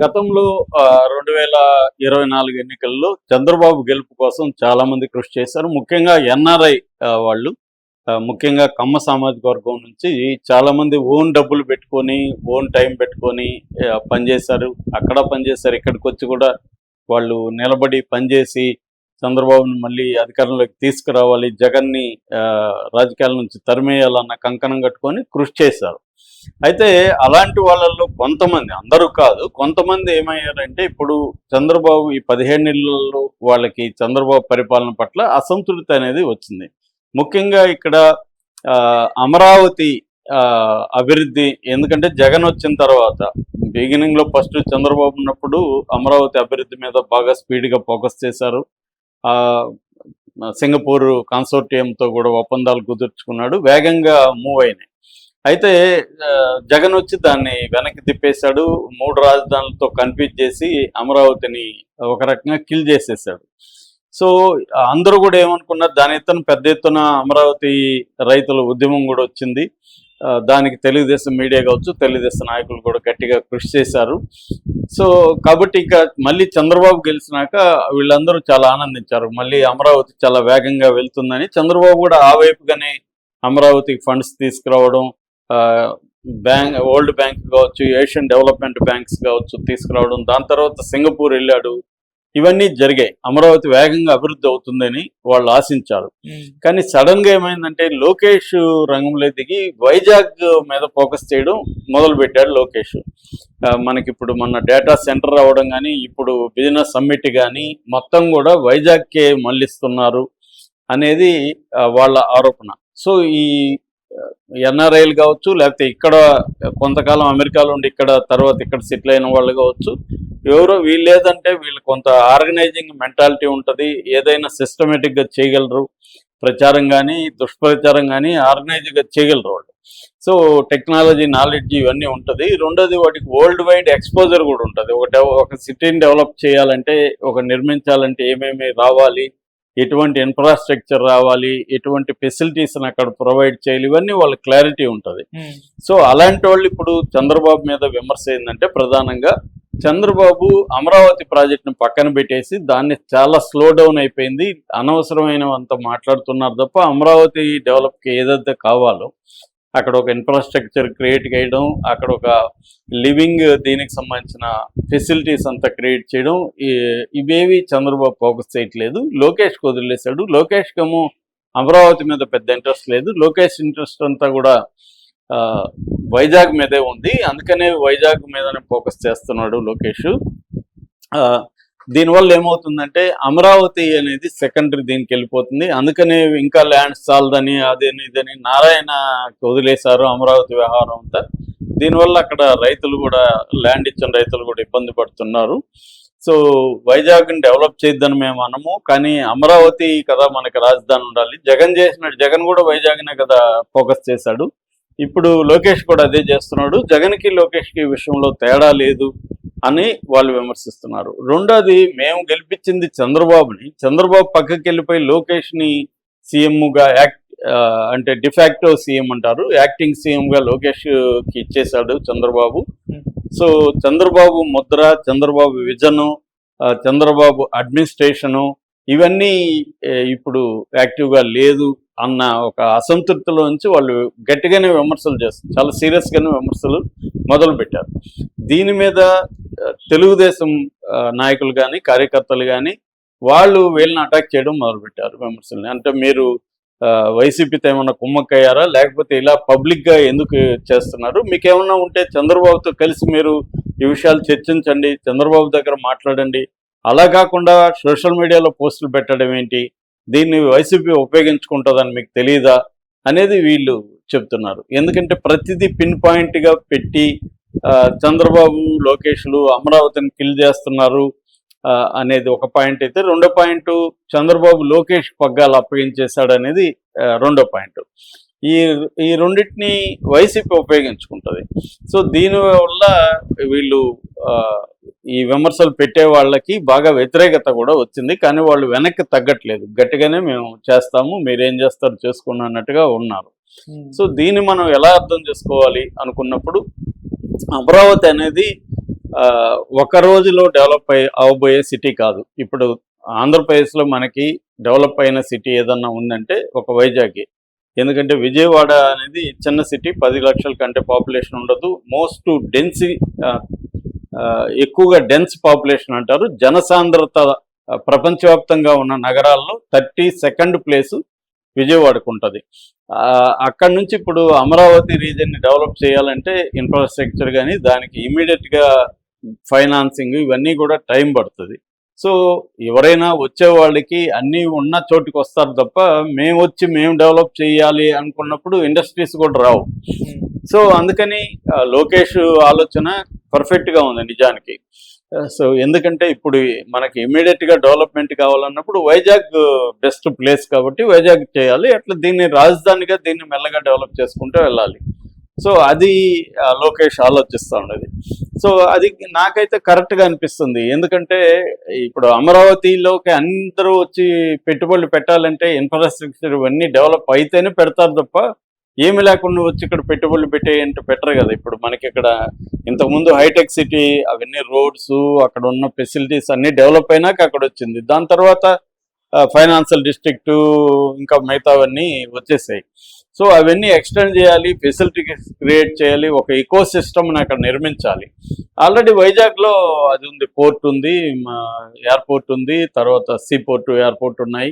గతంలో 2024 ఎన్నికల్లో చంద్రబాబు గెలుపు కోసం చాలా మంది కృషి చేశారు. ముఖ్యంగా ఎన్ఆర్ఐ వాళ్ళు ముఖ్యంగా కమ్మ సామాజిక వర్గం నుంచి చాలా మంది ఓన్ డబ్బులు పెట్టుకొని, ఓన్ టైం పెట్టుకొని పనిచేశారు. అక్కడ పనిచేశారు. ఇక్కడికొచ్చి కూడా వాళ్ళు నిలబడి పనిచేసి చంద్రబాబుని మళ్ళీ అధికారంలోకి తీసుకురావాలి, జగన్ని రాజకీయాల నుంచి తరిమేయాలన్న కంకణం కట్టుకొని కృషి చేశారు. అయితే అలాంటి వాళ్ళల్లో కొంతమంది, అందరూ కాదు, కొంతమంది ఏమయ్యారంటే ఇప్పుడు చంద్రబాబు ఈ 15 నెలల్లో వాళ్ళకి చంద్రబాబు పరిపాలన పట్ల అసంతృప్తి అనేది వచ్చింది. ముఖ్యంగా ఇక్కడ అమరావతి అభివృద్ధి, ఎందుకంటే జగన్ వచ్చిన తర్వాత బిగినింగ్లో ఫస్ట్ చంద్రబాబు ఉన్నప్పుడు అమరావతి అభివృద్ధి మీద బాగా స్పీడ్గా ఫోకస్ చేశారు. సింగపూర్ కన్సోర్టియంతో కూడా ఒప్పందాలు కుదుర్చుకున్నాడు, వేగంగా మూవ్ అయినాయి. అయితే జగన్ వచ్చి దాన్ని వెనక్కి తిప్పేశాడు. 3 రాజధానులతో కన్ఫ్యూజ్ చేసి అమరావతిని ఒక రకంగా కిల్ చేసేసాడు. సో అందరూ కూడా ఏమనుకున్నారు, దాని ఎత్తున పెద్ద ఎత్తున అమరావతి రైతుల ఉద్యమం కూడా వచ్చింది. దానికి తెలుగుదేశం మీడియా కావచ్చు, తెలుగుదేశం నాయకులు కూడా గట్టిగా కృషి చేశారు. సో కాబట్టి ఇంకా మళ్ళీ చంద్రబాబు గెలిచినాక వీళ్ళందరూ చాలా ఆనందించారు. మళ్ళీ అమరావతి చాలా వేగంగా వెళ్తుందని చంద్రబాబు కూడా ఆ వైపుగానే అమరావతికి ఫండ్స్ తీసుకురావడం, వరల్డ్ బ్యాంక్ కావచ్చు, ఏషియన్ డెవలప్మెంట్ బ్యాంక్స్ కావచ్చు తీసుకురావడం, దాని తర్వాత సింగపూర్ వెళ్ళాడు. ఇవన్నీ జరిగాయి. అమరావతి వేగంగా అభివృద్ధి అవుతుందని వాళ్ళు ఆశించారు. కానీ సడన్ గా ఏమైందంటే లోకేష్ రంగంలో దిగి వైజాగ్ మీద ఫోకస్ చేయడం మొదలు పెట్టాడు లోకేష్. మనకి ఇప్పుడు మొన్న డేటా సెంటర్ రావడం కానీ, ఇప్పుడు బిజినెస్ సమ్మిట్ కానీ మొత్తం కూడా వైజాగ్కే మళ్ళిస్తున్నారు అనేది వాళ్ళ ఆరోపణ. సో ఈ ఎన్ఆర్ఐలు కావచ్చు, లేకపోతే ఇక్కడ కొంతకాలం అమెరికాలో ఉండి ఇక్కడ తర్వాత ఇక్కడ సెటిల్ అయిన వాళ్ళు కావచ్చు, ఎవరో వీళ్ళేదంటే వీళ్ళు కొంత ఆర్గనైజింగ్ మెంటాలిటీ ఉంటుంది, ఏదైనా సిస్టమేటిక్గా చేయగలరు, ప్రచారం కానీ దుష్ప్రచారం కానీ ఆర్గనైజ్గా చేయగలరు వాళ్ళు. సో టెక్నాలజీ నాలెడ్జ్ ఇవన్నీ ఉంటుంది. రెండోది వాటికి వరల్డ్ వైడ్ ఎక్స్పోజర్ కూడా ఉంటుంది. ఒక సిటీని డెవలప్ చేయాలంటే, నిర్మించాలంటే ఏమేమి రావాలి, ఎటువంటి ఇన్ఫ్రాస్ట్రక్చర్ రావాలి, ఎటువంటి ఫెసిలిటీస్ని అక్కడ ప్రొవైడ్ చేయాలి, ఇవన్నీ వాళ్ళకి క్లారిటీ ఉంటుంది. సో అలాంటి వాళ్ళు ఇప్పుడు చంద్రబాబు మీద విమర్శ ఏంటంటే ప్రధానంగా చంద్రబాబు అమరావతి ప్రాజెక్టును పక్కన పెట్టేసి దాన్ని చాలా స్లో డౌన్ అయిపోయింది, అనవసరమైనవంత మాట్లాడుతున్నారు తప్ప అమరావతి డెవలప్కి ఏదైతే కావాలో అక్కడ ఒక ఇన్ఫ్రాస్ట్రక్చర్ క్రియేట్ చేయడం, అక్కడ ఒక లివింగ్ దీనికి సంబంధించిన ఫెసిలిటీస్ అంతా క్రియేట్ చేయడం, ఇవేవి చంద్రబాబు ఫోకస్ చేయట్లేదు. లోకేష్కి వదిలేశాడు. లోకేష్కి ఏమో అమరావతి మీద పెద్ద ఇంట్రెస్ట్ లేదు. లోకేష్ ఇంట్రెస్ట్ అంతా కూడా వైజాగ్ మీదే ఉంది. అందుకనే వైజాగ్ మీదనే ఫోకస్ చేస్తున్నాడు లోకేష్. దీనివల్ల ఏమవుతుందంటే అమరావతి అనేది సెకండరీ దీనికి వెళ్ళిపోతుంది. అందుకనే ఇంకా ల్యాండ్స్ చాలదని అదేని ఇదని నారాయణకి వదిలేశారు అమరావతి వ్యవహారం అంతా. దీనివల్ల అక్కడ రైతులు కూడా, ల్యాండ్ ఇచ్చిన రైతులు కూడా ఇబ్బంది పడుతున్నారు. సో వైజాగ్ని డెవలప్ చేద్దని మేము అనము, కానీ అమరావతి కదా మనకి రాజధాని ఉండాలి. జగన్ చేసినట్టు జగన్ కూడా వైజాగ్నే కదా ఫోకస్ చేశాడు. ఇప్పుడు లోకేష్ కూడా అదే చేస్తున్నాడు. జగన్కి లోకేష్కి ఈ విషయంలో తేడా లేదు అని వాళ్ళు విమర్శిస్తున్నారు. రెండోది, మేము గెలిపించింది చంద్రబాబుని, చంద్రబాబు పక్కకి వెళ్ళిపోయి లోకేష్ని సీఎంగా అంటే డిఫాక్టో సీఎం అంటారు, యాక్టింగ్ సీఎంగా లోకేష్కి ఇచ్చేశాడు Chandrababu. So Chandrababu Mudra, Chandrababu vision, Chandrababu administration ఇవన్నీ ఇప్పుడు యాక్టివ్గా లేదు అన్న ఒక అసంతృప్తిలో నుంచి వాళ్ళు గట్టిగానే విమర్శలు చేస్తారు, చాలా సీరియస్గానే విమర్శలు మొదలుపెట్టారు. దీని మీద తెలుగుదేశం నాయకులు కానీ కార్యకర్తలు కానీ వాళ్ళు వీళ్ళని అటాక్ చేయడం మొదలుపెట్టారు విమర్శల్ని. అంటే మీరు వైసీపీతో ఏమన్నా కుమ్మక్కయ్యారా, లేకపోతే ఇలా పబ్లిక్గా ఎందుకు చేస్తున్నారు, మీకేమన్నా ఉంటే చంద్రబాబుతో కలిసి మీరు ఈ విషయాలు చర్చించండి, చంద్రబాబు దగ్గర మాట్లాడండి, అలా కాకుండా సోషల్ మీడియాలో పోస్టులు పెట్టడం ఏంటి, దీన్ని వైసీపీ ఉపయోగించుకుంటుందని మీకు తెలియదా అనేది వీళ్ళు చెప్తున్నారు. ఎందుకంటే ప్రతిదీ పిన్ పాయింట్గా పెట్టి చంద్రబాబు లోకేష్లు అమరావతిని కిల్ చేస్తున్నారు అనేది ఒక పాయింట్ అయితే, రెండో పాయింట్ చంద్రబాబు లోకేష్ పగ్గాలు అప్పగించేశాడు అనేది రెండో పాయింట్. ఈ రెండింటిని వైసీపీ ఉపయోగించుకుంటుంది. సో దీనివల్ల వీళ్ళు ఈ విమర్శలు పెట్టే వాళ్ళకి బాగా వ్యతిరేకత కూడా వచ్చింది. కానీ వాళ్ళు వెనక్కి తగ్గట్లేదు, గట్టిగానే మేము చేస్తాము, మీరేం చేస్తారు చేసుకోండి అన్నట్టుగా ఉన్నారు. సో దీన్ని మనం ఎలా అర్థం చేసుకోవాలి అనుకున్నప్పుడు, అమరావతి అనేది ఆ, ఒక రోజులో డెవలప్ అవబోయే సిటీ కాదు. ఇప్పుడు ఆంధ్రప్రదేశ్లో మనకి డెవలప్ అయిన సిటీ ఏదన్నా ఉందంటే ఒక వైజాగ్. ఎందుకంటే విజయవాడ అనేది చిన్న సిటీ, 10 లక్షల కంటే పాపులేషన్ ఉండదు. మోస్ట్ డెన్సి ఎక్కువగా డెన్స్ పాపులేషన్ అంటారు. జనసాంద్రత ప్రపంచవ్యాప్తంగా ఉన్న నగరాల్లో 32nd ప్లేసు విజయవాడకు ఉంటుంది. అక్కడ నుంచి ఇప్పుడు అమరావతి రీజియన్ని డెవలప్ చేయాలంటే ఇన్ఫ్రాస్ట్రక్చర్ కానీ దానికి ఇమీడియట్గా ఫైనాన్సింగ్ ఇవన్నీ కూడా టైం పడుతుంది. సో ఎవరైనా వచ్చే వాళ్ళకి అన్నీ ఉన్న చోటుకి వస్తారు తప్ప మేము వచ్చి మేము డెవలప్ చేయాలి అనుకున్నప్పుడు ఇండస్ట్రీస్ కూడా రావు. సో అందుకని లోకేష్ ఆలోచన పర్ఫెక్ట్గా ఉంది నిజానికి. సో ఎందుకంటే ఇప్పుడు మనకి ఇమీడియట్గా డెవలప్మెంట్ కావాలన్నప్పుడు వైజాగ్ బెస్ట్ ప్లేస్ కాబట్టి వైజాగ్ చేయాలి. అట్లా దీన్ని రాజధానిగా దీన్ని మెల్లగా డెవలప్ చేసుకుంటూ వెళ్ళాలి. సో అది లోకేష్ ఆలోచిస్తూ ఉండేది. సో అది నాకైతే కరెక్ట్గా అనిపిస్తుంది. ఎందుకంటే ఇప్పుడు అమరావతిలోకి అందరూ వచ్చి పెట్టుబడులు పెట్టాలంటే ఇన్ఫ్రాస్ట్రక్చర్ ఇవన్నీ డెవలప్ అయితేనే పెడతారు తప్ప ఏమి లేకుండా వచ్చి ఇక్కడ పెట్టుబడులు పెట్టేయంటే పెట్టరు కదా. ఇప్పుడు మనకి ఇక్కడ ఇంతకుముందు హైటెక్ సిటీ అవన్నీ రోడ్స్ అక్కడ ఉన్న ఫెసిలిటీస్ అన్నీ డెవలప్ అయినాక అక్కడ వచ్చింది. దాని తర్వాత ఫైనాన్షియల్ డిస్ట్రిక్ట్ ఇంకా మిగతావన్నీ వచ్చేసాయి. సో అవన్నీ ఎక్స్టెండ్ చేయాలి, ఫెసిలిటీ క్రియేట్ చేయాలి, ఒక ఎకో సిస్టమ్ని అక్కడ నిర్మించాలి. ఆల్రెడీ వైజాగ్లో అది ఉంది, పోర్ట్ ఉంది, ఎయిర్పోర్ట్ ఉంది, తర్వాత సీ పోర్ట్ ఎయిర్పోర్ట్ ఉన్నాయి.